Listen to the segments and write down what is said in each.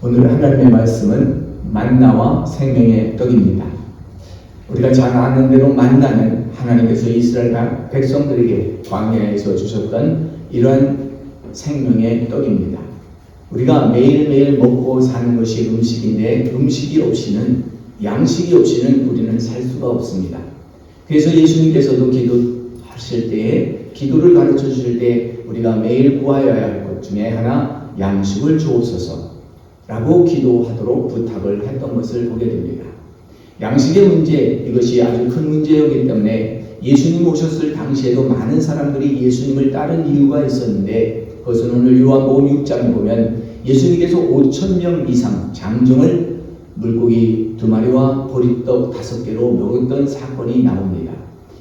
오늘 하나님의 말씀은 만나와 생명의 떡입니다. 우리가 잘 아는 대로 만나는 하나님께서 이스라엘 백성들에게 광야에서 주셨던 이러한 생명의 떡입니다. 우리가 매일매일 먹고 사는 것이 음식인데 양식이 없이는 우리는 살 수가 없습니다. 그래서 예수님께서도 기도하실 때에 기도를 가르쳐 주실 때 우리가 매일 구하여야 할 것 중에 하나 양식을 주옵소서 라고 기도하도록 부탁을 했던 것을 보게 됩니다. 양식의 문제, 이것이 아주 큰 문제였기 때문에 예수님 오셨을 당시에도 많은 사람들이 예수님을 따른 이유가 있었는데, 그것은 오늘 요한복음 6장에 보면 예수님께서 5,000명 이상 장정을 물고기 2마리와 보리떡 5개로 먹었던 사건이 나옵니다.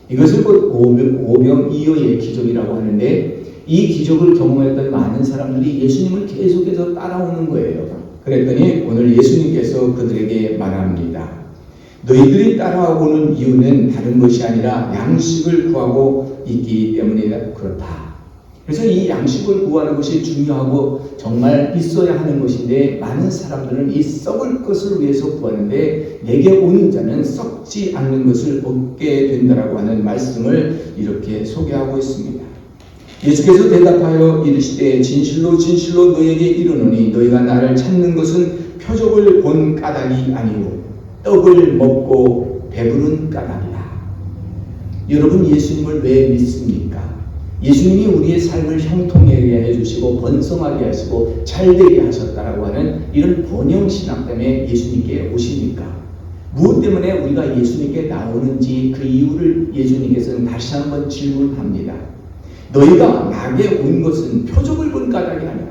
이것을 곧 오병이어의 기적이라고 하는데, 이 기적을 경험했던 많은 사람들이 예수님을 계속해서 따라오는 거예요. 그랬더니 오늘 예수님께서 그들에게 말합니다. 너희들이 따라오는 이유는 다른 것이 아니라 양식을 구하고 있기 때문이다. 그렇다. 그래서 이 양식을 구하는 것이 중요하고 정말 있어야 하는 것인데, 많은 사람들은 이 썩을 것을 위해서 구하는데 내게 오는 자는 썩지 않는 것을 얻게 된다라고 하는 말씀을 이렇게 소개하고 있습니다. 예수께서 대답하여 이르시되 진실로 진실로 너희에게 이르노니 너희가 나를 찾는 것은 표적을 본 까닭이 아니오 떡을 먹고 배부른 까닭이다. 여러분, 예수님을 왜 믿습니까? 예수님이 우리의 삶을 형통하게 해주시고 번성하게 하시고 잘되게 하셨다라고 하는 이런 번영신앙 때문에 예수님께 오십니까? 무엇 때문에 우리가 예수님께 나오는지 그 이유를 예수님께서는 다시 한번 질문합니다. 너희가 나게 온 것은 표적을 본 까닭이 아니라,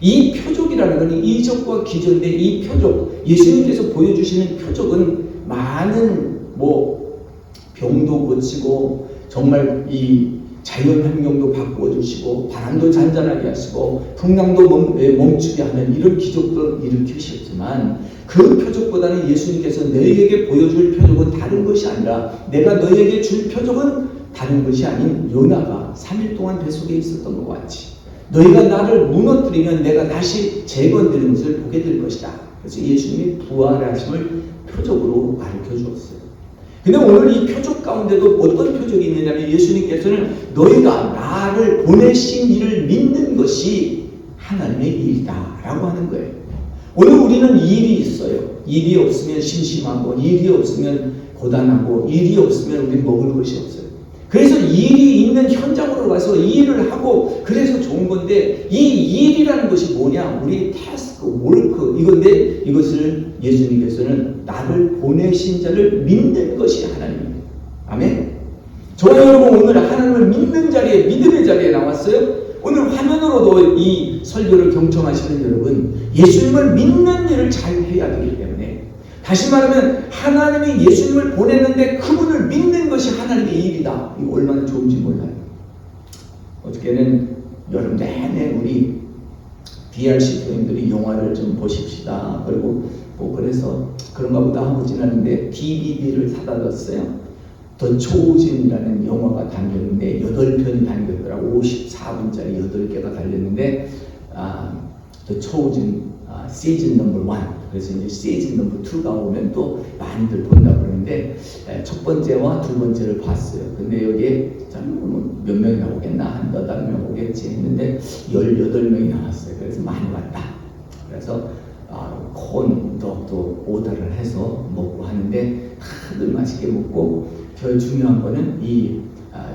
이 표적이라는 것은 이적과 기적인데, 이 표적, 예수님께서 보여주시는 표적은 많은 병도 고치고 정말 이 자연 환경도 바꾸어 주시고 바람도 잔잔하게 하시고 풍랑도 멈추게 하는 이런 기적도 일으키셨지만, 그 표적보다는 예수님께서 너희에게 보여줄 표적은 다른 것이 아니라, 내가 너희에게 줄 표적은 다른 것이 아닌 요나가 3일 동안 뱃속에 있었던 것 같이 너희가 나를 무너뜨리면 내가 다시 재건되는 것을 보게 될 것이다. 그래서 예수님이 부활하심을 표적으로 가르쳐 주었어요. 근데 오늘 이 표적 가운데도 어떤 표적이 있느냐면, 예수님께서는 너희가 나를 보내신 이를 믿는 것이 하나님의 일이다 라고 하는 거예요. 오늘 우리는 일이 있어요. 일이 없으면 심심하고, 일이 없으면 고단하고, 일이 없으면 우리 먹을 것이 없어요. 그래서 일이 있는 현장으로 가서 일을 하고 그래서 좋은 건데, 이 일이라는 것이 뭐냐? 우리 태스크, 월크 이건데, 이것을 예수님께서는 나를 보내신 자를 믿는 것이 하나님입니다. 아멘. 저와 여러분, 오늘 하나님을 믿는 자리에, 믿음의 자리에 나왔어요. 오늘 화면으로도 이 설교를 경청하시는 여러분, 예수님을 믿는 일을 잘 해야 되기 때문에, 다시 말하면 하나님이 예수님을 보냈는데 그분을 믿는 것이 하나님의 일이다. 이거 얼마나 좋은지 몰라요. 어저께는 여름 내내 우리 DRC 교인들이 영화를 좀 보십시다. 그리고 그래서 그런가 보다 하고 지났는데 DVD를 사다 뒀어요. 더 초우진이라는 영화가 담겼는데 8편이 담겼더라고. 54분짜리 8개가 달렸는데, 더 초우진 시즌 넘버 1. 그래서 이제 시즌 넘버 2가 오면 또 많이들 본다 그러는데, 첫 번째와 두 번째를 봤어요. 근데 여기에 몇 명이 나오겠나? 한 8명 오겠지 했는데 18명이 나왔어요. 그래서 많이 왔다. 그래서 콘도 또 오더를 해서 먹고 하는데 다들 맛있게 먹고, 제일 중요한 거는 이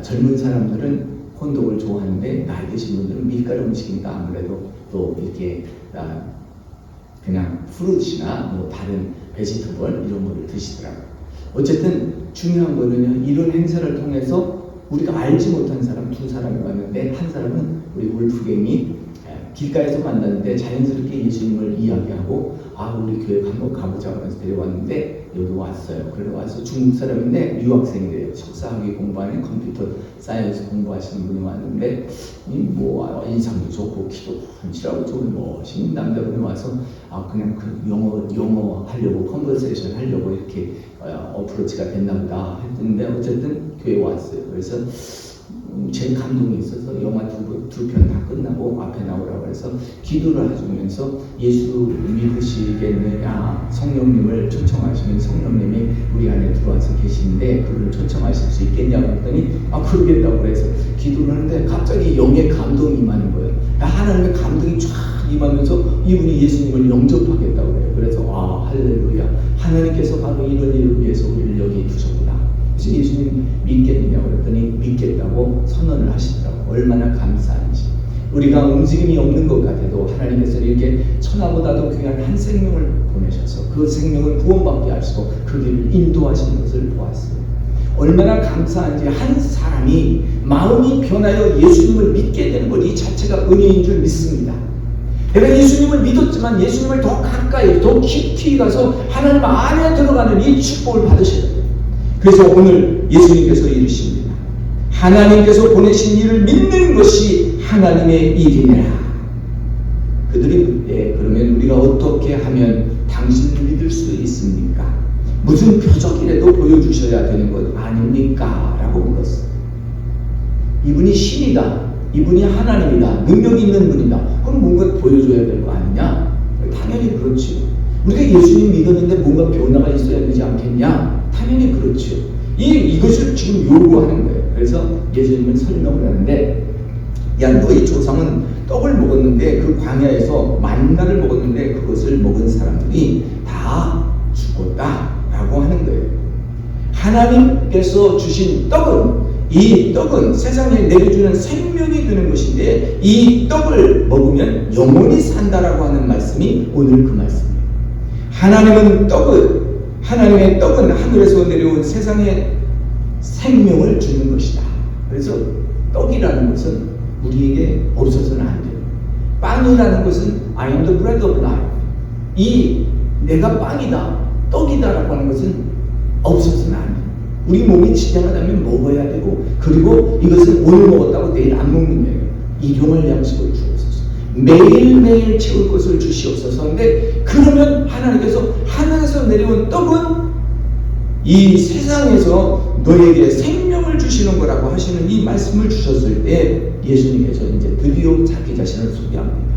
젊은 사람들은 콘독을 좋아하는데 나이 드신 분들은 밀가루 음식이니까 아무래도 또 이렇게 그냥 프루트나 다른 베지터블 이런 거를 드시더라고요. 어쨌든 중요한 거는요, 이런 행사를 통해서 우리가 알지 못한 사람 2사람이 왔는데, 한 사람은 우리 울프갱이 길가에서 만났는데 자연스럽게 예수님을 이야기하고, 우리 교회 한번 가보자 하면서 데려왔는데 여기 왔어요. 그래서 와서 중국 사람인데 유학생이래요. 석사학위 공부하는 컴퓨터 사이언스 공부하시는 분이 왔는데, 인상도 좋고 키도 훤칠하고 좋은 멋있는 남자분이 와서 그냥 그 영어 하려고, 컨버세이션 하려고 이렇게 어프로치가 됐나 보다 했는데, 어쨌든 교회 왔어요. 그래서 제 감동이 있어서 영화 두 편 다 끝나고 앞에 나오라고 해서 기도를 하시면서 예수 믿으시겠느냐 성령님을 초청하시면 성령님이 우리 안에 들어와서 계시는데 그를 초청하실 수 있겠냐고 했더니 그러겠다고 그래서 기도를 하는데 갑자기 영의 감동이 임하는 거예요. 하나님의 감동이 쫙 임하면서 이분이 예수님을 영접하겠다고 그래요. 그래서 할렐루야, 하나님께서 바로 이런 일을 위해서 우리를 여기 두셨구나. 그래서 예수님 믿겠느냐고 그랬더니 믿겠다고 선언을 하시더라고요. 얼마나 감사한지. 우리가 움직임이 없는 것 같아도 하나님께서 이렇게 천하보다도 귀한 한 생명을 보내셔서 그 생명을 구원받게 하시고 그 길을 인도하시는 것을 보았어요. 얼마나 감사한지. 한 사람이 마음이 변하여 예수님을 믿게 되는 것 이 자체가 은혜인 줄 믿습니다. 내가 예수님을 믿었지만 예수님을 더 가까이 더 깊이 가서 하나님 안에 들어가는 이 축복을 받으셔야 돼요. 그래서 오늘 예수님께서 이르십니다. 하나님께서 보내신 일을 믿는 것이 하나님의 일이니라. 그들이 묻되 그러면 우리가 어떻게 하면 당신을 믿을 수 있습니까? 무슨 표적이라도 보여주셔야 되는 것 아닙니까? 라고 물었어요. 이분이 신이다, 이분이 하나님이다, 능력 있는 분이다, 그럼 뭔가 보여줘야 될 거 아니냐? 당연히 그렇죠. 우리가 예수님 믿었는데 뭔가 변화가 있어야 되지 않겠냐? 당연히 그렇죠. 이것을 지금 요구하는 거예요. 그래서 예수님은 설명을 하는데, 너희 조상은 떡을 먹었는데 그 광야에서 만나를 먹었는데 그것을 먹은 사람들이 다 죽었다 라고 하는 거예요. 하나님께서 주신 떡은, 이 떡은 세상에 내려주는 생명이 되는 것인데 이 떡을 먹으면 영원히 산다라고 하는 말씀이 오늘 그 말씀이에요. 하나님의 떡은 하늘에서 내려온 세상에 생명을 주는 것이다. 그래서 떡이라는 것은 우리에게 없어서는 안 돼요. 빵이라는 것은 I am the bread of life. 내가 빵이다, 떡이다라고 하는 것은 없어서는 안 돼요. 우리 몸이 지탱하다면 먹어야 되고, 그리고 이것은 오늘 먹었다고 내일 안 먹는 거예요. 일용할 양식을 주옵소서. 매일매일 채울 것을 주시옵소서. 근데 그러면 하나님께서 하늘에서 내려온 떡은 이 세상에서 너에게 생명을 주시는 거라고 하시는 이 말씀을 주셨을 때 예수님께서 이제 드디어 자기 자신을 소개합니다.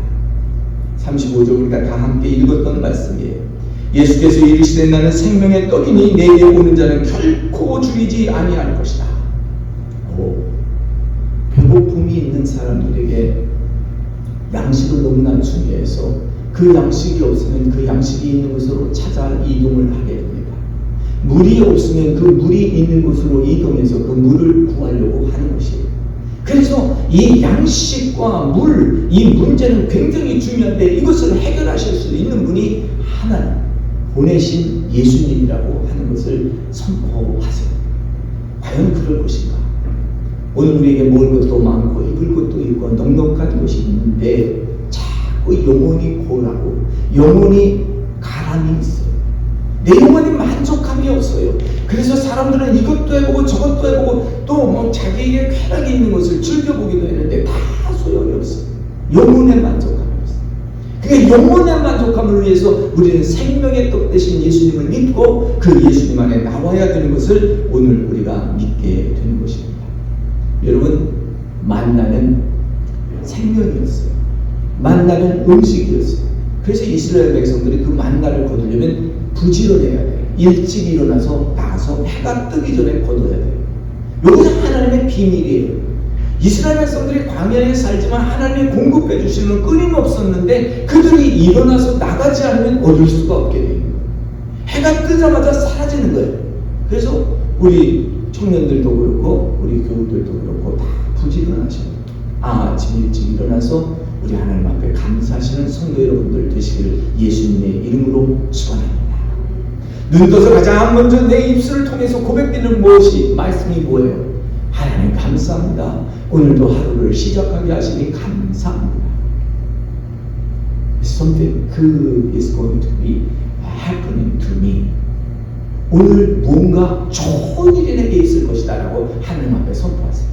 35절 우리가 다 함께 읽었던 말씀이에요. 예수께서 이르시되 나는 생명의 떡이니 내게 오는 자는 결코 줄이지 아니할 것이다. 배고픔이 있는 사람들에게 양식을 너무나 중요해서 그 양식이 없으면 그 양식이 있는 곳으로 찾아 이동을 하게 됩니다. 물이 없으면 그 물이 있는 곳으로 이동해서 그 물을 구하려고 하는 것이에요. 그래서 이 양식과 물, 이 문제는 굉장히 중요한데 이것을 해결하실 수 있는 분이 하나님, 보내신 예수님이라고 하는 것을 선포하세요. 과연 그럴 것인가? 오늘 우리에게 먹을 것도 많고 입을 것도 있고 넉넉한 것이 있는데 자꾸 영혼이 고라고 영혼이 가람이 있어요. 내 영혼이 만족함이 없어요. 그래서 사람들은 이것도 해보고 저것도 해보고 또 뭐 자기에게 쾌락이 있는 것을 즐겨보기도 했는데 다 소용이 없어요. 영혼의 만족함이 없어요. 그러니까 영혼의 만족함을 위해서 우리는 생명의 떡 대신 예수님을 믿고 그 예수님 안에 나와야 되는 것을 오늘 우리가 믿게 되는 것입니다. 여러분, 만나는 생명이었어요. 만나는 음식이었어요. 그래서 이스라엘 백성들이 그 만나를 거두려면 부지런해야 돼요. 일찍 일어나서 나가서 해가 뜨기 전에 거둬야 돼요. 이것이 하나님의 비밀이에요. 이스라엘 백성들이 광야에 살지만 하나님이 공급해 주시는 끊임없었는데 그들이 일어나서 나가지 않으면 얻을 수가 없게 되는 거예요. 해가 뜨자마자 사라지는 거예요. 그래서 우리 청년들도 그렇고 우리 교우들도 그렇고 다 부지런하셔요. 아침 일찍 일어나서 우리 하나님 앞에 감사하시는 성도 여러분들 되시기를 예수님의 이름으로 축원합니다. 눈 떠서 가장 먼저 내 입술을 통해서 고백되는 무엇이 말씀이 뭐예요? 하나님 감사합니다. 오늘도 하루를 시작하게 하시니 감사합니다. Something good is going to be happening to me. 오늘 뭔가 좋은 일이 내게 있을 것이다 라고 하나님 앞에 선포하세요.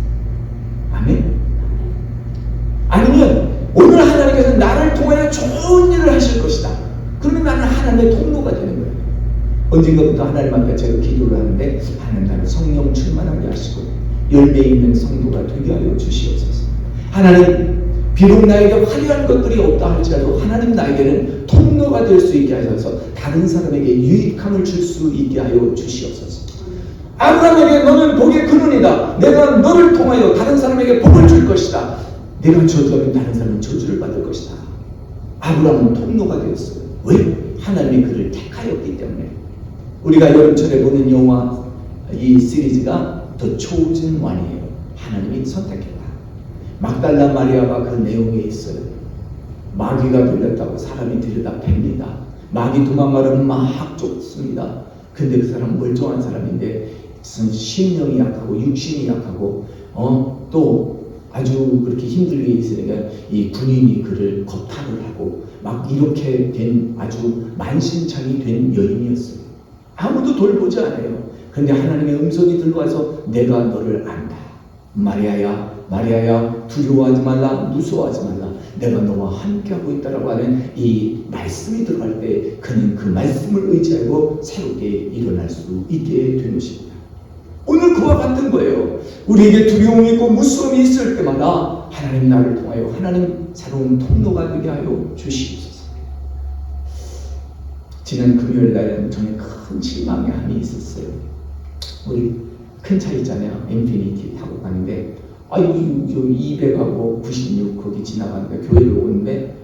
아멘. 아니면 오늘 하나님께서 나를 통하여 좋은 일을 하실 것이다. 그러면 나는 하나님의 통로가 되는 거예요. 언젠가부터 하나님 앞에 제가 기도를 하는데 하나님 나를 성령 충만하게 하시고 열매 있는 성도가 되게 하여 주시옵소서. 하나님, 비록 나에게 화려한 것들이 없다 할지라도 하나님 나에게는 통로가 될 수 있게 하셔서 다른 사람에게 유익함을 줄 수 있게 하여 주시옵소서. 아브라함에게 너는 복의 근원이다. 내가 너를 통하여 다른 사람에게 복을 줄 것이다. 내가 저주하면 다른 사람은 저주를 받을 것이다. 아브라함은 통로가 되었어요. 왜? 하나님이 그를 택하였기 때문에. 우리가 여름철에 보는 영화 이 시리즈가 The Chosen One이에요. 하나님이 선택했다. 막달라 마리아가 그 내용에 있어요. 마귀가 들렸다고 사람이 들여다 팹니다. 마귀 도망가려면 막 쫓습니다. 근데 그 사람은 멀쩡한 사람인데 심령이 약하고 육신이 약하고 또 아주 그렇게 힘들게 있으니까 이 군인이 그를 겁탈을 하고 막 이렇게 된 아주 만신창이 된 여인이었어요. 아무도 돌보지 않아요. 근데 하나님의 음성이 들어와서 내가 너를 안다. 마리아야, 마리아야, 두려워하지 말라, 무서워하지 말라. 내가 너와 함께하고 있다라고 하는 이 말씀이 들어갈 때 그는 그 말씀을 의지하고 새롭게 일어날 수 있게 된 것입니다. 오늘 그와 같은 거예요. 우리에게 두려움이 있고 무서움이 있을 때마다 하나님 나를 통하여 하나님 새로운 통로가 되게 하여 주시옵소서. 지난 금요일 날에는 저는 큰 실망의 한이 있었어요. 우리 큰 차 있잖아요. 인피니티 타고 가는데 이 배가고 96 거기 지나가는데 교회를 오는데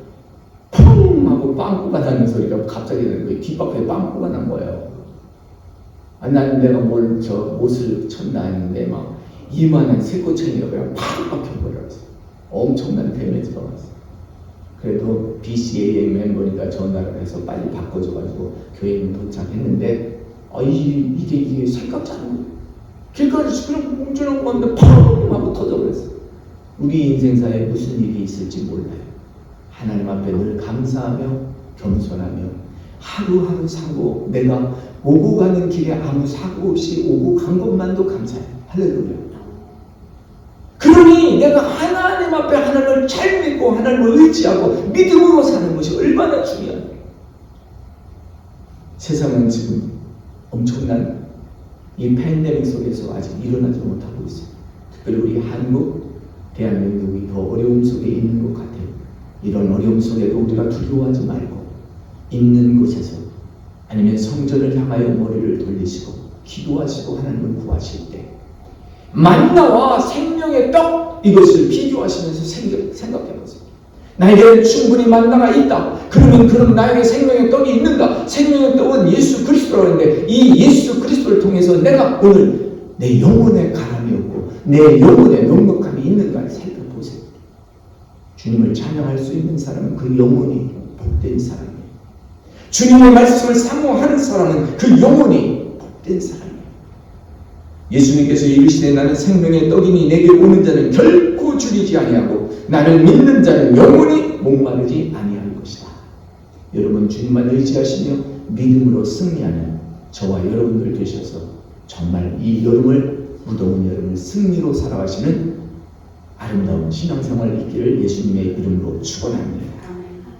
펑 하고 빵꾸가 나는 소리가 갑자기 나는 거예요. 뒷바퀴에 빵꾸가 난 거예요. 나는 내가 못을 쳤나 했는데 막 이만한 새꼬챙이가 그냥 팍 박혀버렸어요. 엄청난 데미지가 왔어요. 그래도 BCAA 멤버니까 전화를 해서 빨리 바꿔줘가지고 교회에 도착했는데 이게 생각지 않은 거예요. 길가에서 그냥 운전하고 갔는데 팡 하고 터져버렸어요. 우리 인생사에 무슨 일이 있을지 몰라요. 하나님 앞에 늘 감사하며 겸손하며 하루하루 사고 내가 오고 가는 길에 아무 사고 없이 오고 간 것만도 감사해요. 할렐루야. 그러니 내가 하나님 앞에 하나님을 잘 믿고 하나님을 의지하고 믿음으로 사는 것이 얼마나 중요해요. 세상은 지금 엄청난 이 팬데믹 속에서 아직 일어나지 못하고 있어요. 특별히 우리 한국, 대한민국이 더 어려움 속에 있는 것 같아요. 이런 어려움 속에도 우리가 두려워하지 말고 있는 곳에서 아니면 성전을 향하여 머리를 돌리시고 기도하시고 하나님을 구하실 때 만나와 생명의 떡 이것을 비교하시면서 생각해 보세요. 나에게 충분히 만나가 있다. 그럼 나에게 생명의 떡이 있는가? 생명의 떡은 예수 그리스도라고 하는데 이 예수 그리스도를 통해서 내가 오늘 내 영혼에 가람이 없고 내 영혼에 넉넉함이 있는가를 살펴보세요. 주님을 찬양할 수 있는 사람은 그 영혼이 복된 사람이에요. 주님의 말씀을 사모하는 사람은 그 영혼이 복된 사람이에요. 예수님께서 이르시되 나는 생명의 떡이니 내게 오는 자는 결코 줄이지 아니하고 나를 믿는 자는 영원히 목마르지 아니할 것이다. 여러분 주님만 의지하시며 믿음으로 승리하는 저와 여러분들 되셔서 정말 이 여름을 무더운 여름을 승리로 살아가시는 아름다운 신앙생활 있기를 예수님의 이름으로 축원합니다.